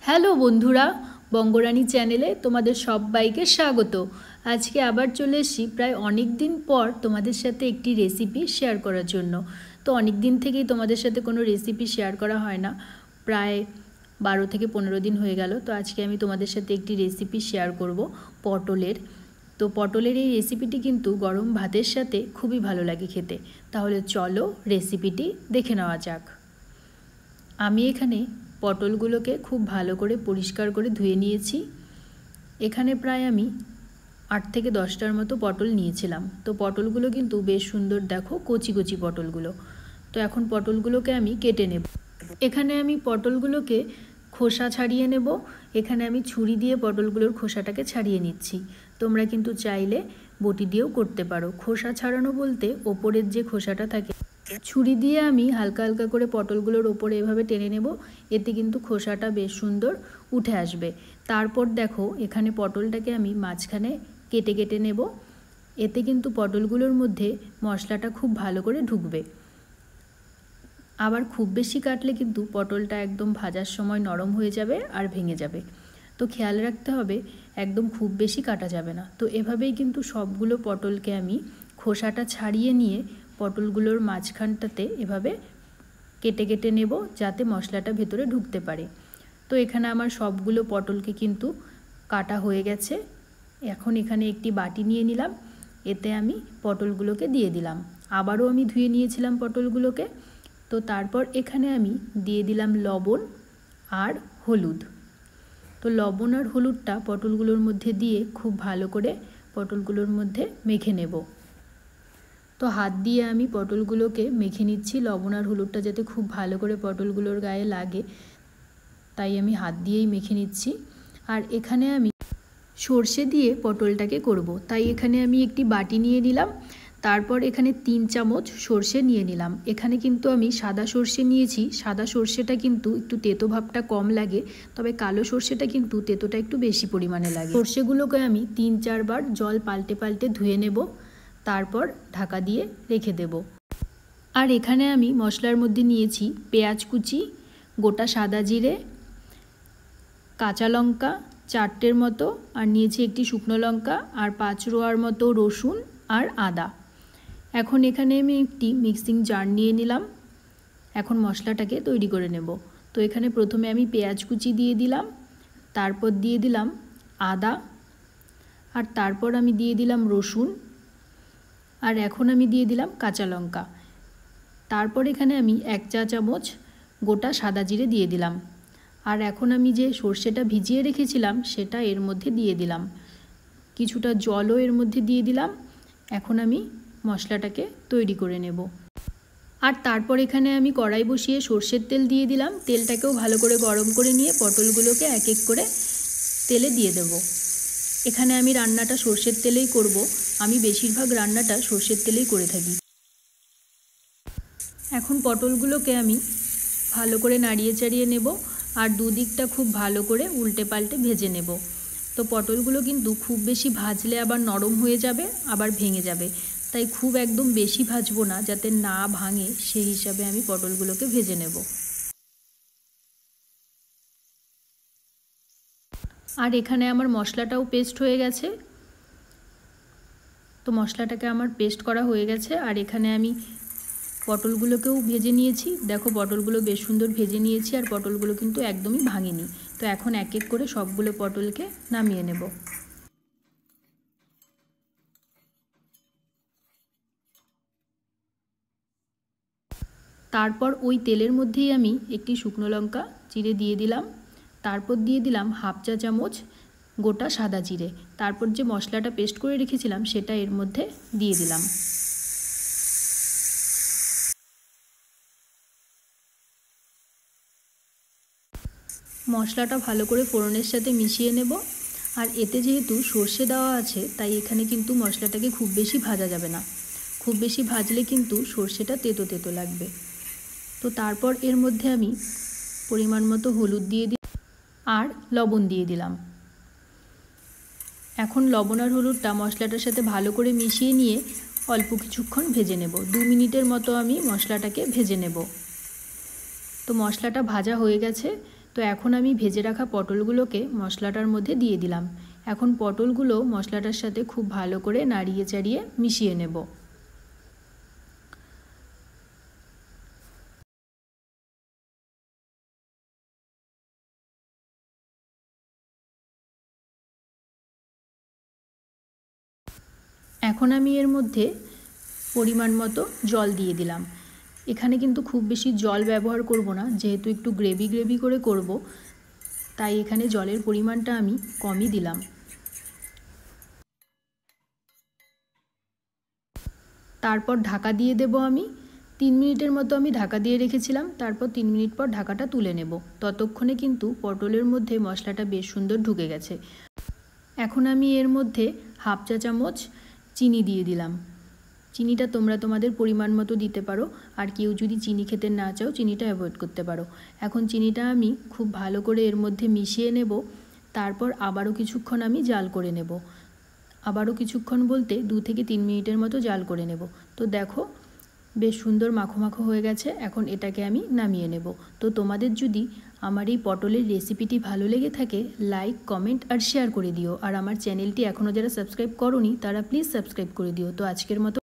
Hello বন্ধুরা, বঙ্গরানী চ্যানেলে তোমাদের সবাইকে স্বাগত। আজকে আবার চলে এসেছি প্রায় অনেক দিন পর তোমাদের সাথে একটি রেসিপি শেয়ার করার জন্য। তো অনেক দিন থেকেই তোমাদের সাথে কোনো রেসিপি শেয়ার করা হয় না, প্রায় 12 থেকে 15 দিন হয়ে গেল। তো আজকে আমি তোমাদের সাথে একটি রেসিপি শেয়ার করব পটলের। তো পটলের এই রেসিপিটি কিন্তু গরম ভাতের সাথে খুবই ভালো লাগে খেতে। তাহলে চলো রেসিপিটি দেখে নেওয়া যাক। আমি এখানে পটলগুলোকে খুব ভালো করে পরিষ্কার করে ধুয়ে নিয়েছি। এখানে প্রায় আমি 8 থেকে 10টার মতো পটল নিয়েছিলাম। তো পটলগুলো কিন্তু বেশ সুন্দর, দেখো কচি কচি পটলগুলো। তো এখন পটলগুলোকে আমি কেটে নেব। এখানে আমি পটলগুলোকে খোসা ছাড়িয়ে নেব। এখানে আমি ছুরি দিয়ে পটলগুলোর খোসাটাকে ছাড়িয়ে নিচ্ছি। তোমরা কিন্তু চাইলে বটি দিয়েও করতে পারো। খোসা ছাড়ানো বলতে ওপরের যে খোসাটা থাকে, ছুরি দিয়ে আমি হালকা হালকা করে পটলগুলোর ওপরে এভাবে টেনে নেব। এতে কিন্তু খোসাটা বেশ সুন্দর উঠে আসবে। তারপর দেখো এখানে পটলটাকে আমি মাঝখানে কেটে কেটে নেব। এতে কিন্তু পটলগুলোর মধ্যে মশলাটা খুব ভালো করে ঢুকবে। আবার খুব বেশি কাটলে কিন্তু পটলটা একদম ভাজার সময় নরম হয়ে যাবে আর ভেঙে যাবে। তো খেয়াল রাখতে হবে, একদম খুব বেশি কাটা যাবে না। তো এভাবেই কিন্তু সবগুলো পটলকে আমি খোসাটা ছাড়িয়ে নিয়ে পটলগুলোর মাঝখানটাতে এভাবে কেটে কেটে নেব, যাতে মশলাটা ভেতরে ঢুকতে পারে। তো এখানে আমার সবগুলো পটলকে কিন্তু কাটা হয়ে গেছে। এখন এখানে একটি বাটি নিয়ে নিলাম, এতে আমি পটলগুলোকে দিয়ে দিলাম। আবারও আমি ধুয়ে নিয়েছিলাম পটলগুলোকে। তো তারপর এখানে আমি দিয়ে দিলাম লবণ আর হলুদ। তো লবণ আর হলুদটা পটলগুলোর মধ্যে দিয়ে খুব ভালো করে পটলগুলোর মধ্যে মেখে নেব। তো হাত দিয়ে আমি পটলগুলোকে মেখে নিচ্ছি, লবণ আর হলুদটা যাতে খুব ভালো করে পটলগুলোর গায়ে লাগে, তাই আমি হাত দিয়েই মেখে নিচ্ছি। আর এখানে আমি সর্ষে দিয়ে পটলটাকে করব, তাই এখানে আমি একটি বাটি নিয়ে নিলাম। তারপর এখানে 3 চামচ সর্ষে নিয়ে নিলাম। এখানে কিন্তু আমি সাদা সর্ষে নিয়েছি। সাদা সর্ষেটা কিন্তু একটু তেতো ভাবটা কম লাগে, তবে কালো সর্ষেটা কিন্তু তেতোটা একটু বেশি পরিমাণে লাগে। সর্ষেগুলোকে আমি 3-4 বার জল পাল্টে পাল্টে ধুয়ে নেব, তারপর ঢাকা দিয়ে রেখে দেব। আর এখানে আমি মশলার মধ্যে নিয়েছি পেঁয়াজ কুচি, গোটা সাদা জিরে, কাঁচা লঙ্কা 4টের মতো, আর নিয়েছি একটি শুকনো লঙ্কা, আর 5 রোয়ার মতো রসুন আর আদা। এখন এখানে আমি একটি মিক্সিং জার নিয়ে নিলাম। এখন মশলাটাকে তৈরি করে নেব। তো এখানে প্রথমে আমি পেঁয়াজ কুচি দিয়ে দিলাম, তারপর দিয়ে দিলাম আদা, আর তারপর আমি দিয়ে দিলাম রসুন, আর এখন আমি দিয়ে দিলাম কাঁচা লঙ্কা। তারপর এখানে আমি 1 চা চামচ গোটা সাদা জিরে দিয়ে দিলাম। আর এখন আমি যে সর্ষেটা ভিজিয়ে রেখেছিলাম সেটা এর মধ্যে দিয়ে দিলাম। কিছুটা জলও এর মধ্যে দিয়ে দিলাম। এখন আমি মশলাটাকে তৈরি করে নেব। আর তারপর এখানে আমি কড়াই বসিয়ে সর্ষের তেল দিয়ে দিলাম। তেলটাকেও ভালো করে গরম করে নিয়ে পটলগুলোকে এক এক করে তেলে দিয়ে দেব। এখানে আমি রান্নাটা সর্ষের তেলেই করব। আমি বেশিরভাগ রান্নাটা সর্ষের তেলেই করে থাকি। এখন পটলগুলোকে আমি ভালো করে নাড়িয়ে চাড়িয়ে নেব, আর দুদিকটা খুব ভালো করে উল্টে পাল্টে ভেজে নেব। তো পটলগুলো কিন্তু খুব বেশি ভাজলে আবার নরম হয়ে যাবে, আবার ভেঙে যাবে, তাই খুব একদম বেশি ভাজবো না, যাতে না ভাঙে সেই হিসাবে আমি পটলগুলোকে ভেজে নেব। আর এখানে আমার মশলাটাও পেস্ট হয়ে গেছে। তো মশলাটাকে আমার পেস্ট করা হয়ে গেছে। আর এখানে আমি পটলগুলোকেও ভেজে নিয়েছি। দেখো পটলগুলো বেশ সুন্দর ভেজে নিয়েছি, আর পটলগুলো কিন্তু একদমই ভাঙেনি। তো এখন এক এক করে সবগুলো পটলকে নামিয়ে নেব। তারপর ওই তেলের মধ্যেই আমি একটি শুকনো লঙ্কা চিড়ে দিয়ে দিলাম। তারপর দিয়ে দিলাম 1/2 চা চামচ গোটা সাদা জিরে। তারপর যে মশলাটা পেস্ট করে রেখেছিলাম সেটা এর মধ্যে দিয়ে দিলাম। মশলাটা ভালো করে ফোড়নের সাথে মিশিয়ে নেব। আর এতে যেহেতু সর্ষে দেওয়া আছে, তাই এখানে কিন্তু মশলাটাকে খুব বেশি ভাজা যাবে না। খুব বেশি ভাজলে কিন্তু সর্ষেটা তেতো তেতো লাগবে। তো তারপর এর মধ্যে আমি পরিমাণ মতো হলুদ দিয়ে দিই আর লবণ দিয়ে দিলাম। এখন লবণ আর হলুদটা মশলাটার সাথে ভালো করে মিশিয়ে নিয়ে অল্প কিছুক্ষণ ভেজে নেব। 2 মিনিটের মতো আমি মশলাটাকে ভেজে নেব। তো মশলাটা ভাজা হয়ে গেছে। তো তো এখন আমি ভেজে রাখা পটলগুলোকে মশলাটার মধ্যে দিয়ে দিলাম। এখন পটলগুলো মশলাটার সাথে খুব ভালো করে নাড়িয়ে চাড়িয়ে মিশিয়ে নেব। এখন আমি এর মধ্যে পরিমাণ মতো জল দিয়ে দিলাম। এখানে কিন্তু খুব বেশি জল ব্যবহার করব না, যেহেতু একটু গ্রেভি গ্রেভি করে করব, তাই এখানে জলের পরিমাণটা আমি কমই দিলাম। তারপর ঢাকা দিয়ে দেব আমি। 3 মিনিটের মতো আমি ঢাকা দিয়ে রেখেছিলাম। তারপর 3 মিনিট পর ঢাকাটা তুলে নেব। ততক্ষণে কিন্তু পটলের মধ্যে মশলাটা বেশ সুন্দর ঢুকে গেছে। এখন আমি এর মধ্যে হাফ চা চামচ চিনি দিয়ে দিলাম। চিনিটা তোমরা তোমাদের পরিমাণ মতো দিতে পারো, আর কেউ যদি চিনি খেতে না চাও চিনিটা অ্যাভয়েড করতে পারো। এখন চিনিটা আমি খুব ভালো করে এর মধ্যে মিশিয়ে নেব। তারপর আবারও কিছুক্ষণ আমি জাল করে নেব। আবারও কিছুক্ষণ বলতে 2 থেকে 3 মিনিটের মতো জাল করে নেব। তো দেখো বেশ সুন্দর মাখো মাখো হয়ে গেছে। এখন এটাকে আমি নামিয়ে নেব। তো তোমাদের যদি আমার এই পটলের রেসিপিটি ভালো লেগে থাকে, লাইক, কমেন্ট আর শেয়ার করে দিও। আর আমার চ্যানেলটি এখনও যারা সাবস্ক্রাইব করোনি তারা প্লিজ সাবস্ক্রাইব করে দিও। তো আজকের মতো